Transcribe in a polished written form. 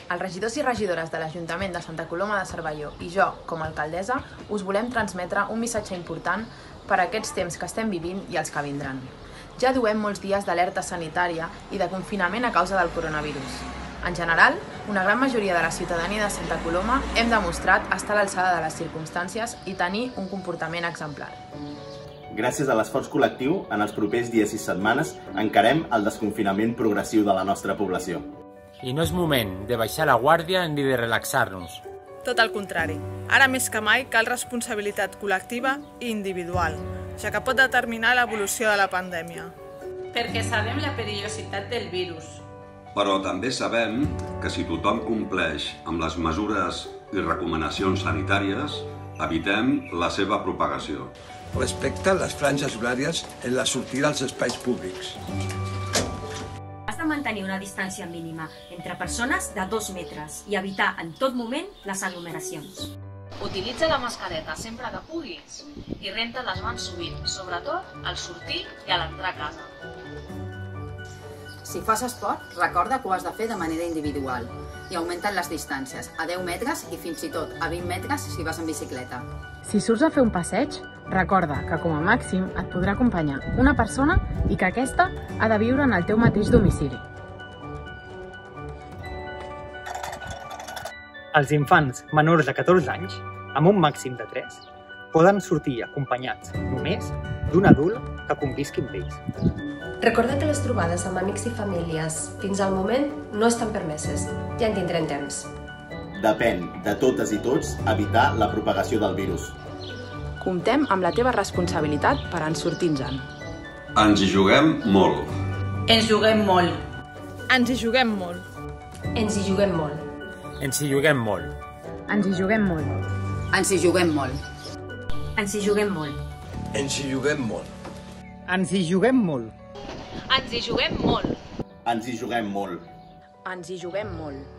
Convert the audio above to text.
Els regidors i regidores de l'Ajuntament de Santa Coloma de Cervelló i jo, com a alcaldessa, us volem transmetre un missatge important per a aquests temps que estem vivint i els que vindran. Ja duem molts dies d'alerta sanitària i de confinament a causa del coronavirus. En general, una gran majoria de la ciutadania de Santa Coloma hem demostrat estar a l'alçada de les circumstàncies i tenir un comportament exemplar. Gràcies a l'esforç col·lectiu, en els propers dies i setmanes encarem el desconfinament progressiu de la nostra població. I no és moment de baixar la guàrdia ni de relaxar-nos. Tot el contrari. Ara més que mai cal responsabilitat col·lectiva i individual, ja que pot determinar l'evolució de la pandèmia. Perquè sabem la perillositat del virus. Però també sabem que si tothom compleix amb les mesures i recomanacions sanitàries, evitem la seva propagació. Respecta les franges horàries en la sortida als espais públics. Has de mantenir una distància mínima entre persones de 2 metres i evitar en tot moment les aglomeracions. Utilitza la mascareta sempre que puguis i renta les mans sovint, sobretot al sortir i a l'entrar a casa. Si fas esport, recorda que ho has de fer de manera individual i augmenten les distàncies a 10 metres i fins i tot a 20 metres si vas en bicicleta. Si surts a fer un passeig, recorda que com a màxim et podrà acompanyar una persona i que aquesta ha de viure en el teu mateix domicili. Els infants menors de 14 anys, amb un màxim de 3, poden sortir acompanyats només d'un adult que convisqui amb ells. Recorda que les trobades amb amics i famílies fins al moment no estan permeses. Ja en tindrem temps. Depèn de totes i tots evitar la propagació del virus. Comptem amb la teva responsabilitat per en sortir-nos-en. Ens hi juguem molt. Ens juguem molt. Ens hi juguem molt. Ens hi juguem molt. Ens hi juguem molt. Ens hi juguem molt. Ens hi juguem molt. Ens hi juguem molt. Ens hi juguem molt. Ens hi juguem molt. Ens hi juguem molt. Ens hi juguem molt. Ens hi juguem molt.